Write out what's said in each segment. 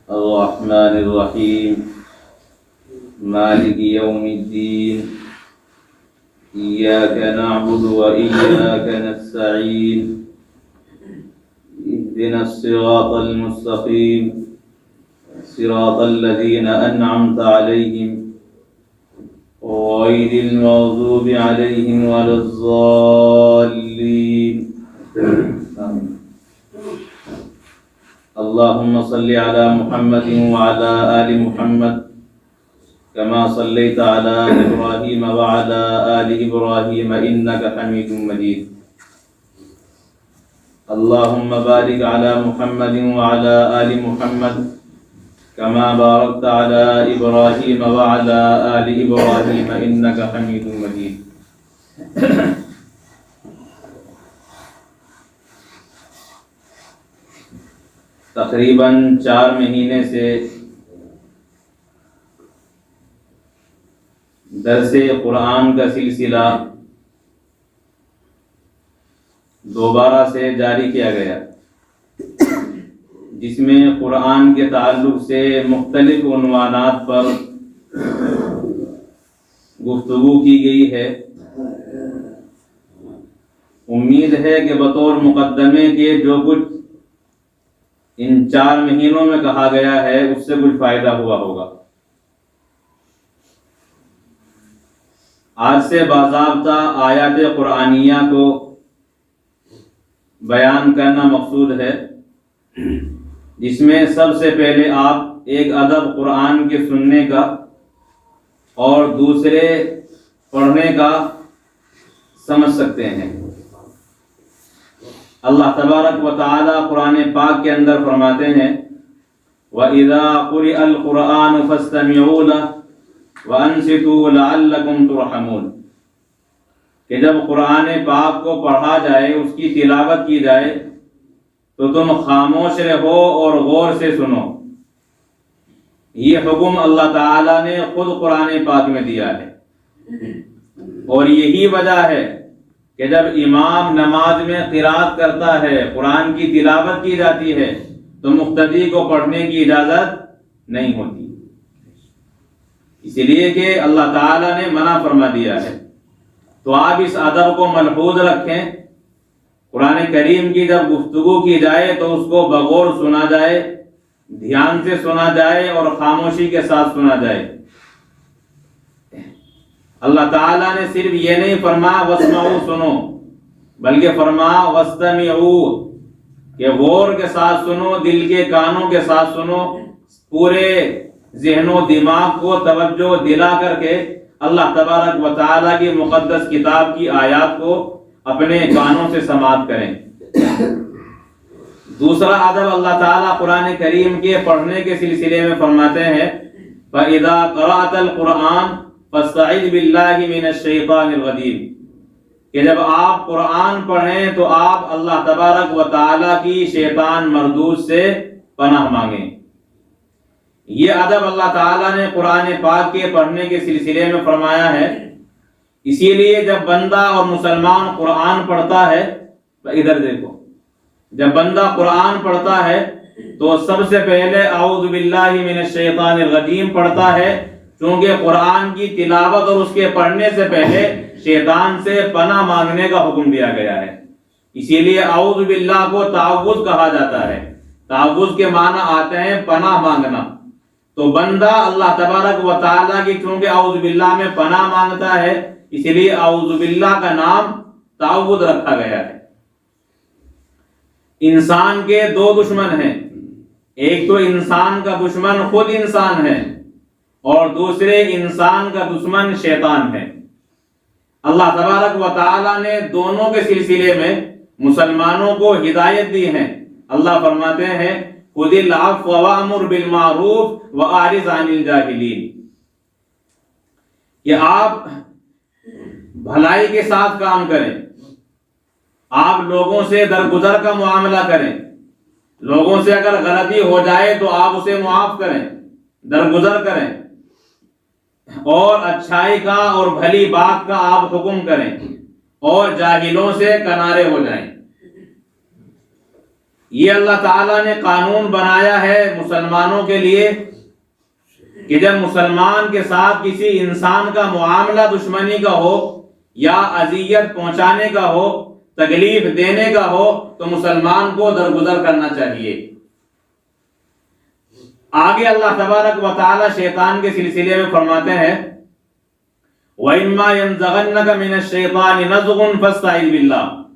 الرحمن الرحيم مالك يوم الدين إياك نعبد وإياك نستعين اهدنا الصراط المستقيم صراط الذين أنعمت عليهم غير المغضوب عليهم ولا الضالين آمين. اللهم صل على محمد وعلى آل محمد كما صليت على إبراهيم وعلى آل إبراهيم إنك حميد مجيد. اللهم بارك على محمد وعلى آل محمد كما باركت على إبراهيم وعلى آل إبراهيم إنك حميد مجيد. تقریباً 4 مہینے سے درس قرآن کا سلسلہ دوبارہ سے جاری کیا گیا، جس میں قرآن کے تعلق سے مختلف عنوانات پر گفتگو کی گئی ہے۔ امید ہے کہ بطور مقدمے کے جو کچھ ان 4 مہینوں میں کہا گیا ہے اس سے کچھ فائدہ ہوا ہوگا۔ آج سے باضابطہ آیات قرآنیہ کو بیان کرنا مقصود ہے، جس میں سب سے پہلے آپ ایک ادب قرآن کے سننے کا اور دوسرے پڑھنے کا سمجھ سکتے ہیں۔ اللہ تبارک و تعالی قرآن پاک کے اندر فرماتے ہیں وَإِذَا قُرِئَ الْقُرْآنُ فَاسْتَمِعُوا لَهُ وَأَنصِتُوا لَعَلَّكُمْ تُرْحَمُونَ کہ جب قرآن پاک کو پڑھا جائے، اس کی تلاوت کی جائے تو تم خاموش رہو اور غور سے سنو۔ یہ حکم اللہ تعالی نے خود قرآن پاک میں دیا ہے، اور یہی وجہ ہے کہ جب امام نماز میں قرات کرتا ہے، قرآن کی تلاوت کی جاتی ہے، تو مقتدی کو پڑھنے کی اجازت نہیں ہوتی، اسی لیے کہ اللہ تعالی نے منع فرما دیا ہے۔ تو آپ اس ادب کو ملحوظ رکھیں، قرآن کریم کی جب گفتگو کی جائے تو اس کو بغور سنا جائے، دھیان سے سنا جائے اور خاموشی کے ساتھ سنا جائے۔ اللہ تعالیٰ نے صرف یہ نہیں فرمایا واسمعوا سنو، بلکہ فرمایا واستمعوا کہ غور کے ساتھ سنو، دل کے کانوں کے ساتھ سنو، پورے ذہن و دماغ کو توجہ دلا کر کے اللہ تبارک و تعالیٰ کی مقدس کتاب کی آیات کو اپنے کانوں سے سماعت کریں۔ دوسرا ادب اللہ تعالیٰ قرآن کریم کے پڑھنے کے سلسلے میں فرماتے ہیں فَإِذَا قَرَأْتَ الْقُرْآنَ فَاسْتَعِذْ بِاللَّهِ مِنَ الشَّيْطَانِ الرَّجِيمِ کہ جب آپ قرآن پڑھیں تو آپ اللہ تبارک و تعالیٰ کی شیطان مردود سے پناہ مانگیں۔ یہ ادب اللہ تعالیٰ نے قرآن پاک کے پڑھنے کے سلسلے میں فرمایا ہے۔ اسی لیے جب بندہ اور مسلمان قرآن پڑھتا ہے، ادھر دیکھو، جب بندہ قرآن پڑھتا ہے تو سب سے پہلے اعوذ باللہ من الشیطان الرجیم پڑھتا ہے، چونکہ قرآن کی تلاوت اور اس کے پڑھنے سے پہلے شیطان سے پناہ مانگنے کا حکم دیا گیا ہے۔ اسی لیے اعوذ باللہ کو تعوذ کہا جاتا ہے۔ تعوذ کے معنی آتے ہیں پناہ مانگنا۔ تو بندہ اللہ تبارک و تعالیٰ کی چونکہ اعوذ باللہ میں پناہ مانگتا ہے، اس لیے اعوذ باللہ کا نام تعوذ رکھا گیا ہے۔ انسان کے 2 دشمن ہیں، ایک تو انسان کا دشمن خود انسان ہے اور دوسرے انسان کا دشمن شیطان ہے۔ اللہ تبارک و تعالیٰ نے دونوں کے سلسلے میں مسلمانوں کو ہدایت دی ہے۔ اللہ فرماتے ہیں خُذِ الْعَفْوَ وَأْمُرْ بِالْمَعْرُوفِ وَأَعْرِضْ عَنِ الْجَاهِلِينَ کہ آپ بھلائی کے ساتھ کام کریں، آپ لوگوں سے درگزر کا معاملہ کریں، لوگوں سے اگر غلطی ہو جائے تو آپ اسے معاف کریں، درگزر کریں، اور اچھائی کا اور بھلی بات کا آپ حکم کریں اور جاہلوں سے کنارے ہو جائیں۔ یہ اللہ تعالیٰ نے قانون بنایا ہے مسلمانوں کے لیے کہ جب مسلمان کے ساتھ کسی انسان کا معاملہ دشمنی کا ہو یا اذیت پہنچانے کا ہو، تکلیف دینے کا ہو، تو مسلمان کو درگزر کرنا چاہیے۔ آگے اللہ تبارک و تعالی شیطان کے سلسلے میں فرماتے ہیں وَإِمَّا يَنزَغَنَّكَ مِنَ الشَّيْطَانِ نَزْغٌ فَاسْتَعِذْ بِاللَّهِ،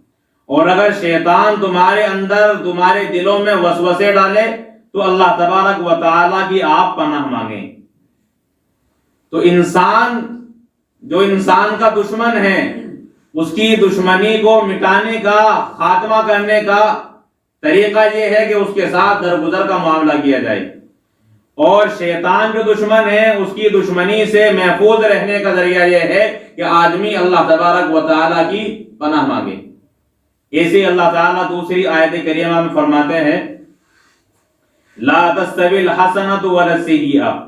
اور اگر شیطان تمہارے اندر، تمہارے دلوں میں وسوسے ڈالے تو اللہ تبارک و تعالی کی آپ پناہ مانگیں۔ تو انسان جو انسان کا دشمن ہے، اس کی دشمنی کو مٹانے کا، خاتمہ کرنے کا طریقہ یہ ہے کہ اس کے ساتھ درگزر کا معاملہ کیا جائے، اور شیطان جو دشمن ہے اس کی دشمنی سے محفوظ رہنے کا ذریعہ یہ ہے کہ آدمی اللہ تبارک و تعالی کی پناہ مانگے۔ ایسے اللہ تعالیٰ دوسری آیت کریمہ میں فرماتے ہیں لا تستوی الحسنۃ ولا السیئۃ،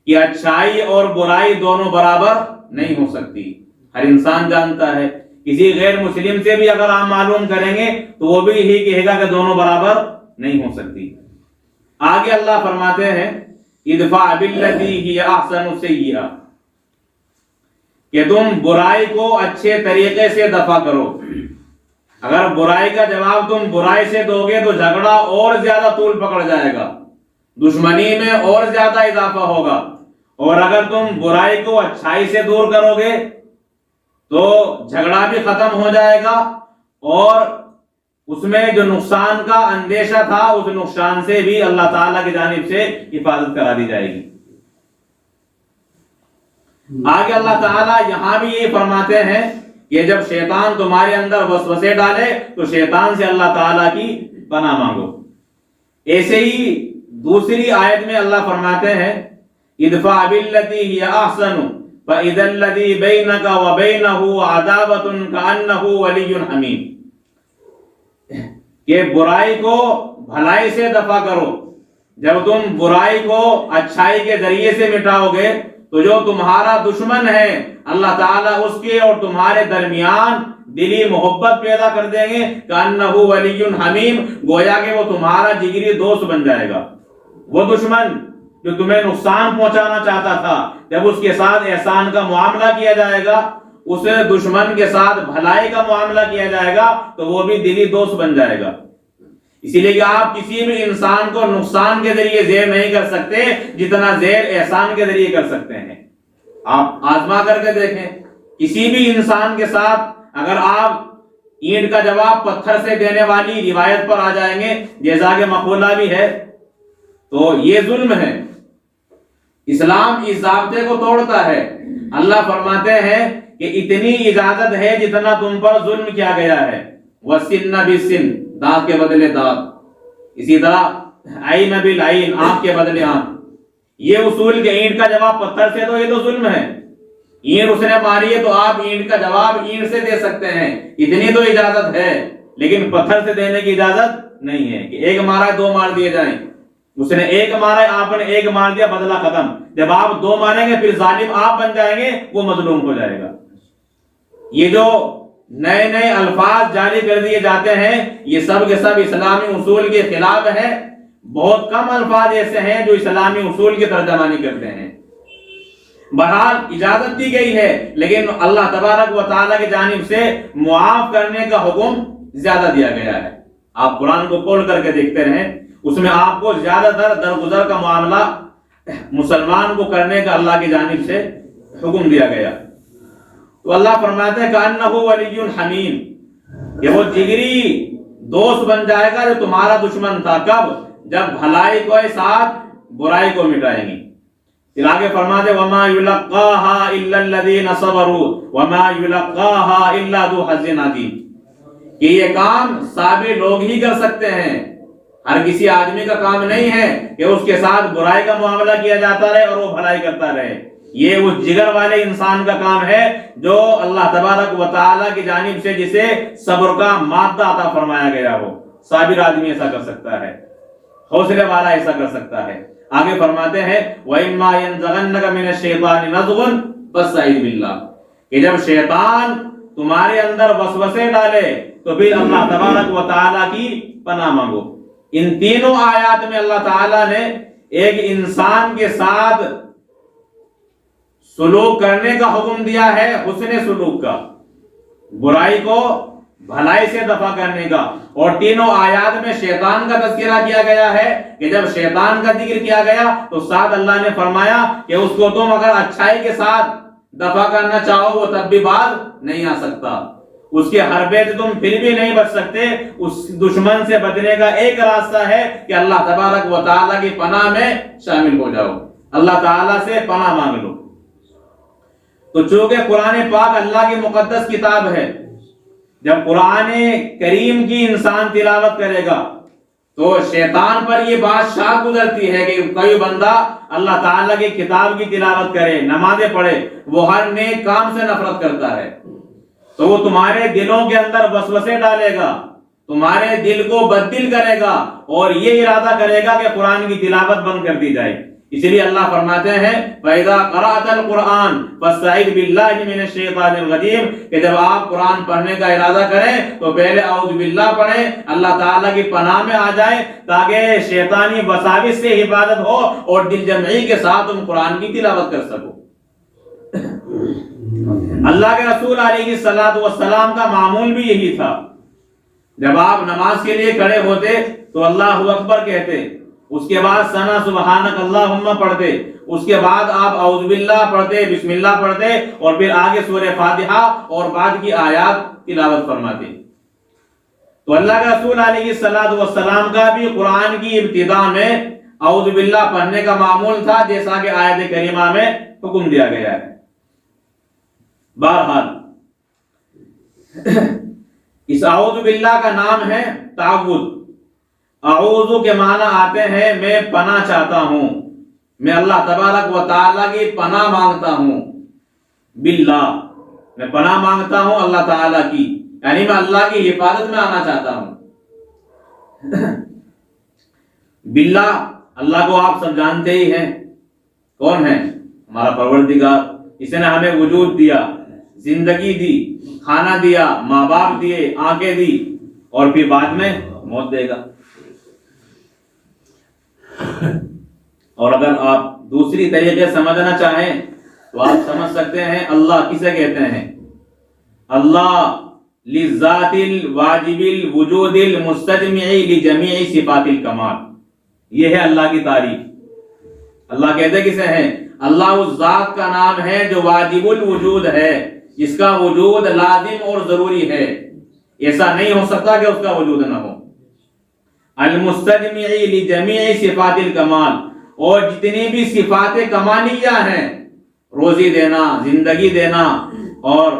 کہ اچھائی اور برائی دونوں برابر نہیں ہو سکتی۔ ہر انسان جانتا ہے، کسی غیر مسلم سے بھی اگر آپ معلوم کریں گے تو وہ بھی یہی کہے گا کہ دونوں برابر نہیں ہو سکتی۔ آگے اللہ فرماتے ہیں ادفع باللتی ہی احسن السیئۃ، کہ تم برائی کو اچھے طریقے سے دفع کرو۔ اگر برائی کا جواب تم برائی سے دو گے تو جھگڑا اور زیادہ طول پکڑ جائے گا، دشمنی میں اور زیادہ اضافہ ہوگا، اور اگر تم برائی کو اچھائی سے دور کرو گے تو جھگڑا بھی ختم ہو جائے گا، اور اس میں جو نقصان کا اندیشہ تھا اس نقصان سے بھی اللہ تعالیٰ کی جانب سے حفاظت کرا دی جائے گی۔ آگے اللہ تعالیٰ یہاں بھی یہ فرماتے ہیں کہ جب شیطان تمہارے اندر وسوسے ڈالے تو شیطان سے اللہ تعالیٰ کی پناہ مانگو۔ ایسے ہی دوسری آیت میں اللہ فرماتے ہیں ادفع باللتی ہی احسن فاذا الذی بینک وبینہ عداوۃ کأنہ ولی حمیم، کہ برائی کو بھلائی سے دفع کرو۔ جب تم برائی کو اچھائی کے ذریعے سے مٹاؤ گے تو جو تمہارا دشمن ہے اللہ تعالیٰ اس کے اور تمہارے درمیان دلی محبت پیدا کر دیں گے، کأنہ ولی حمیم، گویا کہ وہ تمہارا جگری دوست بن جائے گا۔ وہ دشمن جو تمہیں نقصان پہنچانا چاہتا تھا، جب اس کے ساتھ احسان کا معاملہ کیا جائے گا، اس دشمن کے ساتھ بھلائی کا معاملہ کیا جائے گا تو وہ بھی دلی دوست بن جائے گا۔ اسی لیے کہ آپ کسی بھی انسان کو نقصان کے ذریعے زیر نہیں کر سکتے جتنا زیر احسان کے ذریعے کر سکتے ہیں۔ آپ آزما کر کے دیکھیں، کسی بھی انسان کے ساتھ اگر آپ اینٹ کا جواب پتھر سے دینے والی روایت پر آ جائیں گے، جیسا کہ مقولہ بھی ہے، تو یہ ظلم ہے۔ اسلام اس ضابطے کو توڑتا ہے۔ اللہ فرماتے ہیں کہ اتنی اجازت ہے جتنا تم پر ظلم کیا گیا ہے، وَالسِّنَّ بِالسِّنِّ، دانت کے بدلے دانت، اسی طرح عین بالعین، آنکھ کے بدلے آنکھ۔ یہ اصول کہ اینٹ کا جواب پتھر سے دو، یہ تو ظلم ہے۔ اینٹ اس نے ماری ہے تو آپ اینٹ کا جواب اینٹ سے دے سکتے ہیں، اتنی تو اجازت ہے، لیکن پتھر سے دینے کی اجازت نہیں ہے کہ ایک مارا دو مار دیے جائیں۔ اس نے ایک مارا ہے، آپ نے ایک مار دیا، بدلہ ختم۔ جب آپ دو ماریں گے پھر ظالم آپ بن جائیں گے، وہ مظلوم ہو جائے گا۔ یہ جو نئے نئے الفاظ جاری کر دیے جاتے ہیں یہ سب کے سب اسلامی اصول کے خلاف ہے۔ بہت کم الفاظ ایسے ہیں جو اسلامی اصول کی ترجمانی کرتے ہیں۔ بہرحال اجازت دی گئی ہے، لیکن اللہ تبارک و تعالیٰ کی جانب سے معاف کرنے کا حکم زیادہ دیا گیا ہے۔ آپ قرآن کو کھول کر کے دیکھتے رہیں، اس میں آپ کو زیادہ تر درگزر کا معاملہ مسلمان کو کرنے کا اللہ کی جانب سے حکم دیا گیا۔ تو اللہ فرماتے ہیں کأنہ ولی حمیم، کہ وہ جگری دوست بن جائے گا جو تمہارا دشمن تھا۔ کب؟ جب بھلائی کو ساتھ برائی کو مٹائیں گی۔ پھر آگے فرماتے وما یلقاها الا الذین صبروا وما یلقاها الا ذو حظ عظیم، کہ یہ کام صابر لوگ ہی کر سکتے ہیں، ہر کسی آدمی کا کام نہیں ہے کہ اس کے ساتھ برائی کا معاملہ کیا جاتا رہے اور وہ بھلائی کرتا رہے۔ یہ اس جگر والے انسان کا کام ہے جو اللہ تبارک و تعالیٰ کی جانب سے جسے صبر کا مادہ عطا فرمایا گیا ہو۔ صابر آدمی ایسا کر سکتا ہے، حوصلے والا ایسا کر سکتا ہے۔ آگے فرماتے ہیں وَإِمَّا يَنزَغَنَّكَ مِنَ الشَّيْطَانِ نَزْغٌ فَاسْتَعِذْ بِاللَّهِ، کہ جب شیطان تمہارے اندر وسوسے ڈالے تو پھر اللہ تبارک و تعالیٰ کی پناہ مانگو۔ ان تینوں آیات میں اللہ تعالیٰ نے ایک انسان کے ساتھ سلوک کرنے کا حکم دیا ہے، حسن سلوک کا، برائی کو بھلائی سے دفع کرنے کا، اور تینوں آیات میں شیطان کا تذکرہ کیا گیا ہے کہ جب شیطان کا ذکر کیا گیا تو ساتھ اللہ نے فرمایا کہ اس کو تم اگر اچھائی کے ساتھ دفع کرنا چاہو وہ تب بھی باز نہیں آ سکتا، اس کے حربے سے تم پھر بھی نہیں بچ سکتے۔ اس دشمن سے بچنے کا ایک راستہ ہے کہ اللہ تبارک و تعالیٰ کی پناہ میں شامل ہو جاؤ، اللہ تعالیٰ سے پناہ مانگ لو۔ تو چونکہ قرآن پاک اللہ کی مقدس کتاب ہے، جب قرآن کریم کی انسان تلاوت کرے گا تو شیطان پر یہ بات شاق گزرتی ہے کہ کوئی بندہ اللہ تعالیٰ کی کتاب کی تلاوت کرے، نمازیں پڑھے، وہ ہر نیک کام سے نفرت کرتا ہے، تو وہ تمہارے دلوں کے اندر وسوسے ڈالے گا، تمہارے دل کو بددل کرے گا، اور یہ ارادہ کرے گا کہ قرآن کی تلاوت بند کر دی جائے۔ اس لیے اللہ فرماتے ہیں فَإِذَا قَرَأْتَ الْقُرْآنَ فَاسْتَعِذْ بِاللَّهِ مِنَ الشَّيْطَانِ الرَّجِيمِ، کہ جب آپ قرآن پڑھنے کا ارادہ کریں تو پہلے اعوذ باللہ پڑھیں، اللہ تعالیٰ کی پناہ میں آ جائیں تاکہ شیطانی وساوس سے حفاظت ہو اور دل جمعی کے ساتھ تم قرآن کی تلاوت کر سکو۔ اللہ کے رسول علیہ السلام کا معمول بھی یہی تھا، جب آپ نماز کے لیے کھڑے ہوتے تو اللہ اکبر کہتے، اس کے بعد ثنا سبحانک اللہم پڑھتے، اس کے بعد آپ اعوذ باللہ پڑھتے، بسم اللہ پڑھتے، اور پھر آگے سورہ فاتحہ اور بعد کی آیات تلاوت فرماتے۔ تو اللہ کے رسول علیہ السلام کا بھی قرآن کی ابتدا میں اعوذ باللہ پڑھنے کا معمول تھا، جیسا کہ آیت کریمہ میں حکم دیا گیا ہے۔ بہرحال اس اعوذ باللہ کا نام ہے تعوذ۔ اعوذ کے معنی آتے ہیں میں پناہ چاہتا ہوں، میں اللہ تبارک و تعالیٰ کی پناہ مانگتا ہوں، باللہ میں پناہ مانگتا ہوں اللہ تعالیٰ کی، یعنی میں اللہ کی حفاظت میں آنا چاہتا ہوں۔ باللہ اللہ کو آپ سب جانتے ہی ہیں، کون ہے؟ ہمارا پروردگار، اس نے ہمیں وجود دیا، زندگی دی، کھانا دیا، ماں باپ دیے، آنکھیں دی، اور پھر بعد میں موت دے گا۔ اور اگر آپ دوسری طریقے سمجھنا چاہیں تو آپ سمجھ سکتے ہیں اللہ کسے کہتے ہیں؟ اللہ للذات الواجب الوجود المستجمع لجمیع صفات الکمال، یہ ہے اللہ کی تعریف۔ اللہ کہتے کسے ہیں؟ اللہ اس ذات کا نام ہے جو واجب الوجود ہے، جس کا وجود لازم اور ضروری ہے، ایسا نہیں ہو سکتا کہ اس کا وجود نہ ہو۔ المستجمع لجمیع صفات الکمال، اور جتنی بھی صفات کمالیہ ہیں، روزی دینا، زندگی دینا، اور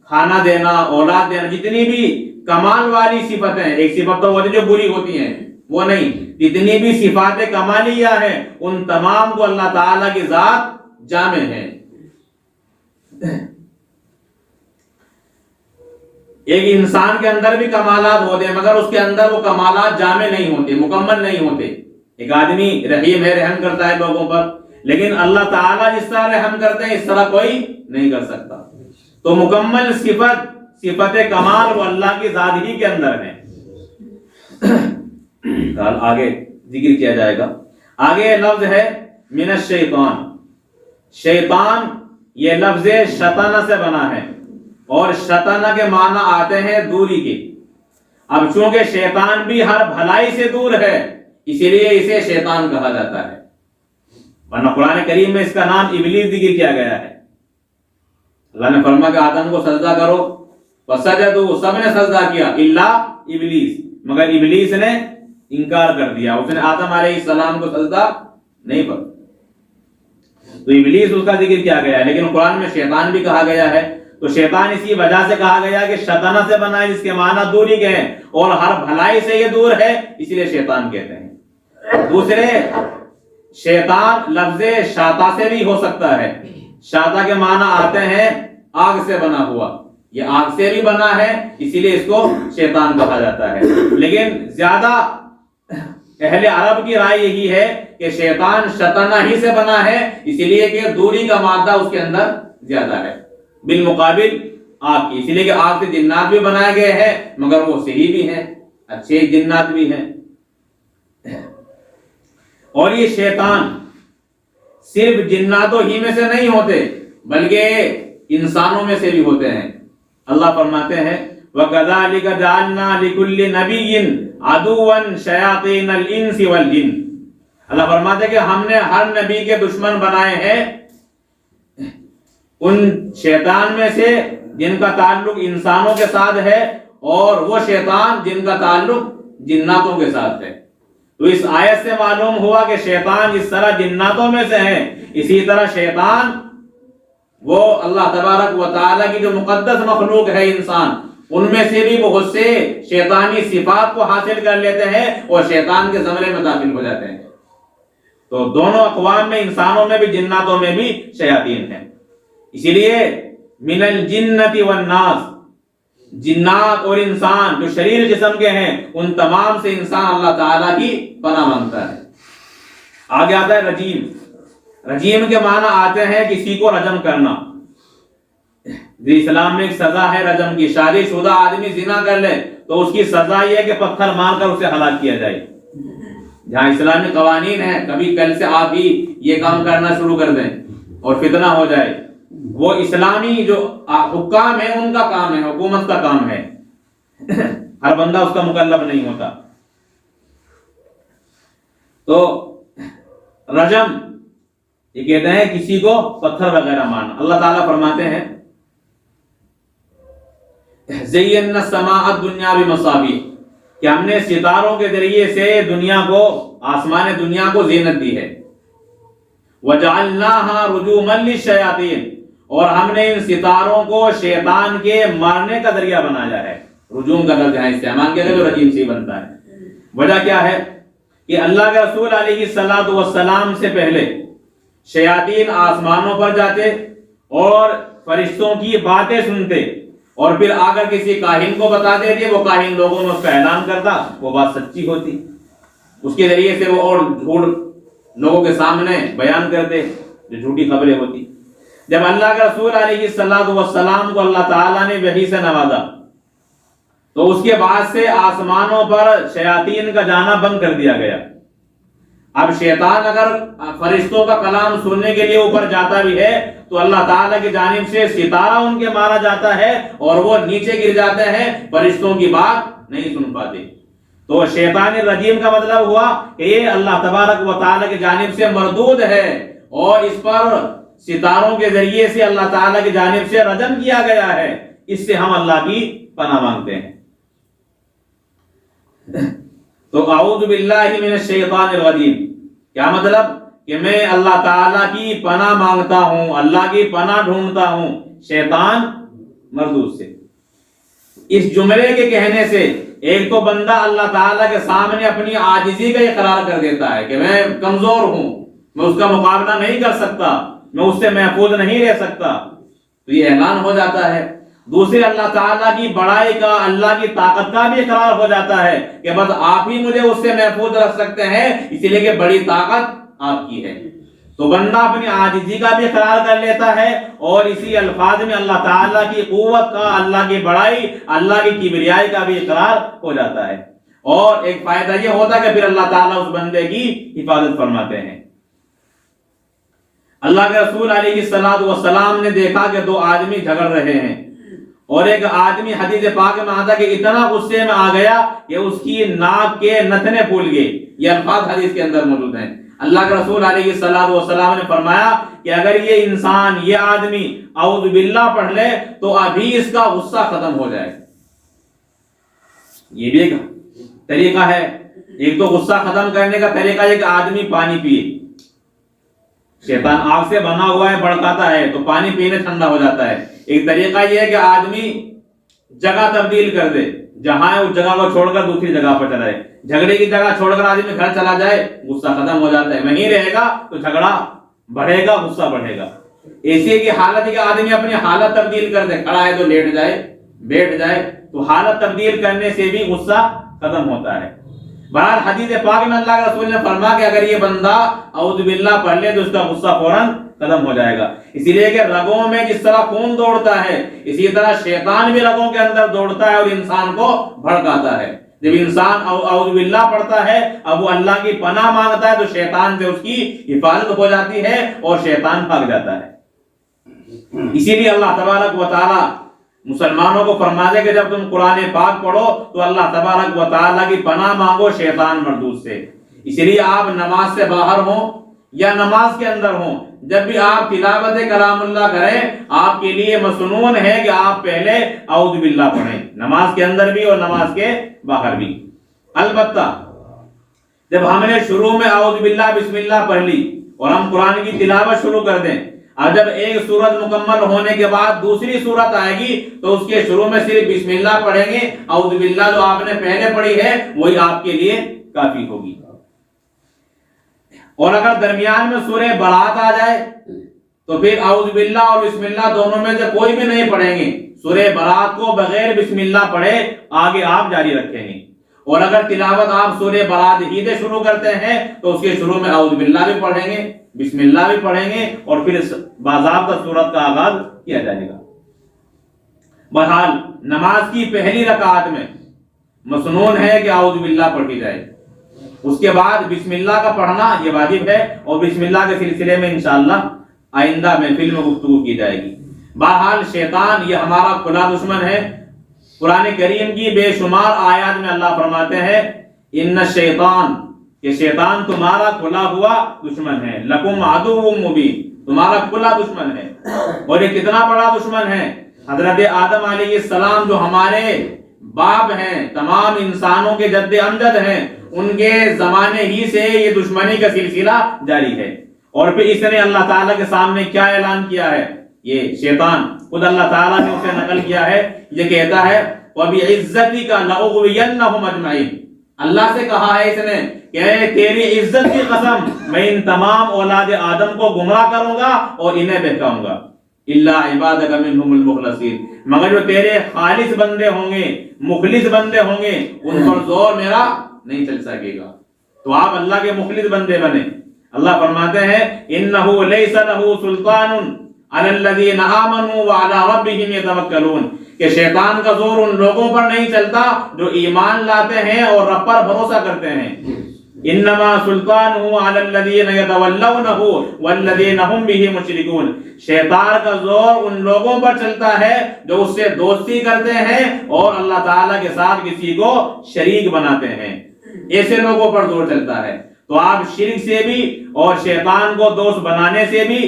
کھانا دینا، اولاد دینا، جتنی بھی کمال والی صفتیں، ایک صفت تو ہوتی جو بری ہوتی ہیں وہ نہیں، جتنی بھی صفات کمالیہ ہیں ان تمام کو اللہ تعالیٰ کی ذات جامع ہے۔ ایک انسان کے اندر بھی کمالات ہوتے ہیں مگر اس کے اندر وہ کمالات جامع نہیں ہوتے، مکمل نہیں ہوتے۔ ایک آدمی رحیم ہے، رحم کرتا ہے لوگوں پر، لیکن اللہ تعالیٰ جس طرح رحم کرتے ہیں اس طرح کوئی نہیں کر سکتا۔ تو مکمل صفت کمال وہ اللہ کی ذات ہی کے اندر ہے۔ آگے ذکر کیا جائے گا۔ آگے لفظ ہے من الشیطان۔ شیطان یہ لفظ شطنہ سے بنا ہے، اور شطنہ کے معنی آتے ہیں دوری کے۔ اب چونکہ شیطان بھی ہر بھلائی سے دور ہے، اسی لیے اسے شیطان کہا جاتا ہے، ورنہ قرآن کریم میں اس کا نام ابلیس ذکر کیا گیا ہے۔ اللہ نے فرمایا کہ آدم کو سجدہ کرو، فسجدوا، سب نے سجدہ کیا الا ابلیس، مگر ابلیس نے انکار کر دیا، اس نے آدم علیہ السلام کو سجدہ نہیں پڑا، تو ابلیس اس کا ذکر کیا گیا ہے۔ لیکن قرآن میں شیطان بھی کہا گیا ہے، تو شیطان اسی وجہ سے کہا گیا کہ شطنہ سے بنا ہے، جس کے معنی دوری کے ہیں، اور ہر بھلائی سے یہ دور ہے، اسی لیے شیطان کہتے ہیں۔ دوسرے، شیطان لفظ شاطا سے بھی ہو سکتا ہے۔ شاطا کے معنی آتے ہیں آگ سے بنا ہوا، یہ آگ سے بھی بنا ہے، اسی لیے اس کو شیطان کہا جاتا ہے۔ لیکن زیادہ اہل عرب کی رائے یہی ہے کہ شیطان شطنہ ہی سے بنا ہے، اسی لیے کہ دوری کا مادہ اس کے اندر زیادہ ہے بالمقابل آگ کی، اسی لیے کہ آگ سے جنات بھی بنائے گئے ہیں مگر وہ صحیح بھی ہیں، اچھے جنات بھی ہیں۔ اور یہ شیطان صرف جناتوں ہی میں سے نہیں ہوتے بلکہ انسانوں میں سے بھی ہوتے ہیں۔ اللہ فرماتے ہیں وَكَذَلِكَ جَعَلْنَا لِكُلِّ نَبِيٍّ عَدُوًّا شَيَاطِينَ الْإِنسِ وَالْجِنِّ۔ اللہ فرماتے ہیں کہ ہم نے ہر نبی کے دشمن بنائے ہیں ان شیطان میں سے جن کا تعلق انسانوں کے ساتھ ہے اور وہ شیطان جن کا تعلق جناتوں کے ساتھ ہے۔ تو اس آیت سے معلوم ہوا کہ شیطان اس طرح جناتوں میں سے ہے، اسی طرح شیطان وہ اللہ تبارک و تعالیٰ کی جو مقدس مخلوق ہے انسان، ان میں سے بھی بہت سے شیطانی صفات کو حاصل کر لیتے ہیں اور شیطان کے زمرے میں داخل ہو جاتے ہیں۔ تو دونوں اقوام میں، انسانوں میں بھی جناتوں میں بھی شیاطین ہیں۔ اسی لیے من الجنت والناس، جنات اور انسان جو شریر جسم کے ہیں ان تمام سے انسان اللہ تعالیٰ کی پناہ مانگتا ہے۔ آگے آتا ہے رجیم۔ رجیم کے معنی آتے ہیں کسی کو رجم کرنا۔ اسلام میں ایک سزا ہے رجم کی، شادی شدہ آدمی زنا کر لے تو اس کی سزا یہ ہے کہ پتھر مار کر اسے ہلاک کیا جائے۔ جہاں اسلامی قوانین ہیں کبھی کل سے آپ ہی یہ کام کرنا شروع کر دیں اور فتنہ ہو جائے، وہ اسلامی جو حکام ہیں ان کا کام ہے، حکومت کا کام ہے، ہر بندہ اس کا مکلف نہیں ہوتا۔ تو رجم یہ کہتے ہیں کسی کو پتھر وغیرہ مارنا۔ اللہ تعالیٰ فرماتے ہیں زینا السماء الدنیا بمصابیح، کہ ہم نے ستاروں کے ذریعے سے دنیا کو، آسمان دنیا کو زینت دی ہے۔ وجعلناها رجوما للشیاطین، اور ہم نے ان ستاروں کو شیطان کے مارنے کا ذریعہ بنایا ہے۔ رجوم کا لفظ یہاں استعمال کیا گیا جو رجیم سے بنتا ہے۔ وجہ کیا ہے کہ اللہ کے رسول علیہ الصلوۃ والسلام سے پہلے شیاطین آسمانوں پر جاتے اور فرشتوں کی باتیں سنتے اور پھر آگر کسی کاہن کو بتا دیتے، وہ کاہن لوگوں میں اس کا اعلان کرتا، وہ بات سچی ہوتی، اس کے ذریعے سے وہ اور جھوٹ لوگوں کے سامنے بیان کرتے جو جھوٹی خبریں ہوتی۔ جب اللہ کے رسول علیہ الصلوۃ والسلام کو اللہ تعالیٰ نے وحی سے نوازا تو اس کے بعد سے آسمانوں پر شیاطین کا جانا بند کر دیا گیا۔ اب شیطان اگر فرشتوں کا کلام سننے کے لیے اوپر جاتا بھی ہے تو اللہ تعالیٰ کی جانب سے ستارہ ان کے مارا جاتا ہے اور وہ نیچے گر جاتے ہیں، فرشتوں کی بات نہیں سن پاتے۔ تو شیطان الرجیم کا مطلب ہوا کہ یہ اللہ تبارک و تعالیٰ کی جانب سے مردود ہے اور اس پر ستاروں کے ذریعے سے اللہ تعالیٰ کی جانب سے رجم کیا گیا ہے۔ اس سے ہم اللہ کی پناہ مانگتے ہیں۔ تو اعوذ باللہ من الشیطان الرجیم، کیا مطلب کہ میں اللہ تعالیٰ کی پناہ مانگتا ہوں، اللہ کی پناہ ڈھونڈتا ہوں شیطان مردود سے۔ اس جملے کے کہنے سے ایک تو بندہ اللہ تعالیٰ کے سامنے اپنی عاجزی کا اقرار کر دیتا ہے کہ میں کمزور ہوں، میں اس کا مقابلہ نہیں کر سکتا، میں اس سے محفوظ نہیں رہ سکتا، تو یہ اعلان ہو جاتا ہے۔ دوسرے اللہ تعالیٰ کی بڑائی کا، اللہ کی طاقت کا بھی اقرار ہو جاتا ہے کہ بس آپ ہی مجھے اس سے محفوظ رکھ سکتے ہیں، اسی لیے کہ بڑی طاقت آپ کی ہے۔ تو بندہ اپنی عاجزی کا بھی اقرار کر لیتا ہے اور اسی الفاظ میں اللہ تعالیٰ کی قوت کا، اللہ کی بڑائی، اللہ کی کبریائی کا بھی اقرار ہو جاتا ہے۔ اور ایک فائدہ یہ ہوتا ہے کہ پھر اللہ تعالیٰ اس بندے کی حفاظت فرماتے ہیں۔ اللہ کے رسول علیہ الصلوۃ والسلام نے دیکھا کہ دو آدمی جھگڑ رہے ہیں اور ایک آدمی حدیث پاک میں آتا کہ اتنا غصے میں آ گیا کہ اس کی ناک کے نتنے پھول گئے۔ یہ الفاظ حدیث کے اندر موجود ہیں۔ اللہ کے رسول علیہ الصلوۃ والسلام نے فرمایا کہ اگر یہ انسان، یہ آدمی اعوذ باللہ پڑھ لے تو ابھی اس کا غصہ ختم ہو جائے۔ یہ بھی ایک طریقہ ہے۔ ایک تو غصہ ختم کرنے کا طریقہ یہ کہ آدمی پانی پیے۔ شیطان آگ سے بنا ہوا ہے، بھڑکاتا ہے تو پانی پینے ٹھنڈا ہو جاتا ہے۔ ایک طریقہ یہ ہے کہ آدمی جگہ تبدیل کر دے، جہاں ہے اس جگہ کو چھوڑ کر دوسری جگہ پر چلا جائے۔ جھگڑے کی جگہ چھوڑ کر آدمی گھر چلا جائے، غصہ ختم ہو جاتا ہے۔ وہیں رہے گا تو جھگڑا بڑھے گا، غصہ بڑھے گا۔ ایسی کی حالت ہے کہ آدمی اپنی حالت تبدیل کر دے، کھڑا ہے تو لیٹ جائے، بیٹھ جائے، تو حالت تبدیل کرنے سے بھی غصہ ختم ہوتا ہے۔ بہرحال حدیث پاک میں اللہ کے رسول نے فرمایا کہ اگر یہ بندہ اعوذ باللہ پڑھ لے تو اس کا غصہ فوراً ختم ہو جائے گا۔ اسی لیے کہ رگوں میں جس طرح خون دوڑتا ہے اسی طرح شیطان بھی رگوں کے اندر دوڑتا ہے اور انسان کو بھڑکاتا ہے۔ جب انسان اعوذ باللہ پڑھتا ہے، اب وہ اللہ کی پناہ مانگتا ہے، تو شیطان سے اس کی حفاظت ہو جاتی ہے اور شیطان بھاگ جاتا ہے۔ اسی لیے اللہ تبارک و تعالی مسلمانوں کو فرماتے کہ جب تم قرآن پاک پڑھو تو اللہ تبارک و تعالی کی پناہ مانگو شیطان مردود سے۔ اسی لیے آپ نماز سے باہر ہوں یا نماز کے اندر ہوں، جب بھی آپ تلاوت کلام اللہ کریں، آپ کے لیے مسنون ہے کہ آپ پہلے اعوذ باللہ پڑھیں، نماز کے اندر بھی اور نماز کے باہر بھی۔ البتہ جب ہم نے شروع میں اعوذ باللہ بسم اللہ پڑھ لی اور ہم قرآن کی تلاوت شروع کر دیں، اور جب ایک سورت مکمل ہونے کے بعد دوسری سورت آئے گی تو اس کے شروع میں صرف بسم اللہ پڑھیں گے، اعوذ باللہ جو آپ نے پہلے پڑھی ہے وہی آپ کے لیے کافی ہوگی۔ اور اگر درمیان میں سورہ برات آ جائے تو پھر اعوذ باللہ اور بسم اللہ دونوں میں سے کوئی بھی نہیں پڑھیں گے، سورہ برات کو بغیر بسم اللہ پڑھے آگے آپ جاری رکھیں گے۔ اور اگر تلاوت آپ سورہ برات ہی سے شروع کرتے ہیں تو اس کے شروع میں اعوذ باللہ بھی پڑھیں گے، بسم اللہ بھی پڑھیں گے، اور پھر باضابطہ سورت کا آغاز کیا جائے گا۔ بہرحال نماز کی پہلی رکعت میں مسنون ہے کہ اعوذ باللہ پڑھی جائے، اس کے بعد بسم اللہ کا پڑھنا یہ واجب ہے، اور بسم اللہ کے سلسلے میں انشاءاللہ آئندہ محفل میں گفتگو کی جائے گی۔ بہرحال شیطان یہ ہمارا کھلا دشمن ہے۔ قرآن کریم کی بے شمار آیات میں اللہ فرماتے ہیں ان الشیطان، کہ شیطان تمہارا کھلا ہوا دشمن ہے، لکم عدو مبین، تمہارا کھلا دشمن ہے۔ اور یہ کتنا بڑا دشمن ہے؟ حضرت آدم علیہ السلام جو ہمارے باپ ہیں، تمام انسانوں کے جد امجد ہیں، ان کے زمانے ہی سے یہ دشمنی کا سلسلہ جاری ہے۔ اور پھر اس نے اللہ تعالیٰ کے سامنے کیا اعلان کیا ہے؟ یہ شیطان خود اللہ تعالیٰ نے اسے نقل کیا ہے، یہ کہتا ہے وَبِعِزَّتِكَ لَأُغْوِيَنَّهُمْ أَجْمَعِينَ، اللہ سے کہا ہے اس نے کہ تیری عزت کی قسم میں ان تمام اولاد آدم کو گمراہ کروں گا اور انہیں بہکاؤں گا، الا عبادک منہم المخلصین، مگر جو تیرے خالص بندے ہوں گے، مخلص بندے ہوں گے، ان پر زور میرا نہیں چل سکے گا۔ تو آپ اللہ کے مخلص بندے بنے۔ اللہ فرماتے ہیں انہ لیس لہ سلطان علی الذین آمنوا وعلی ربہم یتوکلون، کہ شیطان کا زور ان لوگوں پر نہیں چلتا جو ایمان لاتے ہیں اور رب پر بھروسہ کرتے ہیں۔ انما سلطانہ علی الذین یتولونہ والذین هم بہ مشرکون، شیطان کا زور ان لوگوں پر چلتا ہے جو اس سے دوستی کرتے ہیں اور اللہ تعالیٰ کے ساتھ کسی کو شریک بناتے ہیں، ایسے لوگوں پر زور چلتا ہے۔ تو آپ شرک سے بھی اور شیطان کو دوست بنانے سے بھی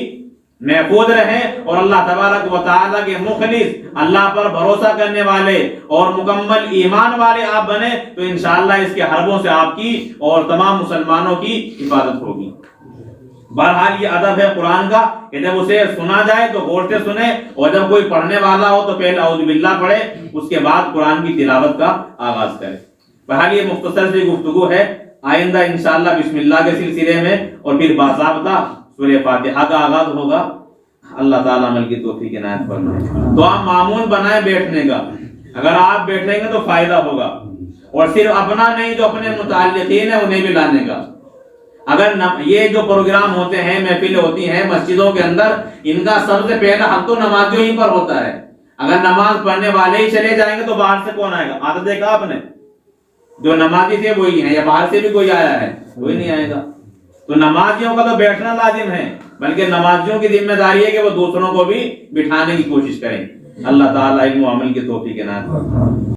محفوظ رہیں، اور اللہ تبارک و تعالیٰ کے مخلص، اللہ پر بھروسہ کرنے والے اور مکمل ایمان والے آپ بنے تو انشاءاللہ اس کے حربوں سے آپ کی اور تمام مسلمانوں کی حفاظت ہوگی۔ بہرحال یہ ادب ہے قرآن کا کہ جب اسے سنا جائے تو غور سے سنے، اور جب کوئی پڑھنے والا ہو تو پہلے اعوذ باللہ پڑھے، اس کے بعد قرآن کی تلاوت کا آغاز کرے۔ بہرحال یہ مختصر سی گفتگو ہے، آئندہ انشاءاللہ بسم اللہ کے سلسلے میں اور پھر باضابطہ سورہ فاتحہ کا آغاز ہوگا۔ اللہ تعالیٰ عمل کی توفیق عنایت فرمائے۔ تو آپ معمول بنائیں بیٹھنے کا، اگر آپ بیٹھیں گے تو فائدہ ہوگا، اور صرف اپنا نہیں جو اپنے متعلقین ہیں انہیں بھی لانے کا۔ اگر یہ جو پروگرام ہوتے ہیں، محفلیں ہوتی ہیں مسجدوں کے اندر، ان کا سب سے پہلا حق تو نمازیوں ہی پر ہوتا ہے۔ اگر نماز پڑھنے والے ہی چلے جائیں گے تو باہر سے کون آئے گا؟ عادت دیکھا آپ نے، جو نمازی تھے وہی ہیں، یا باہر سے بھی کوئی آیا ہے کوئی نہیں آئے گا۔ تو نمازیوں کا تو بیٹھنا لازم ہے، بلکہ نمازیوں کی ذمہ داری ہے کہ وہ دوسروں کو بھی بٹھانے کی کوشش کریں۔ اللہ تعالیٰ علم و عمل کی توفیق عنایت فرمائے۔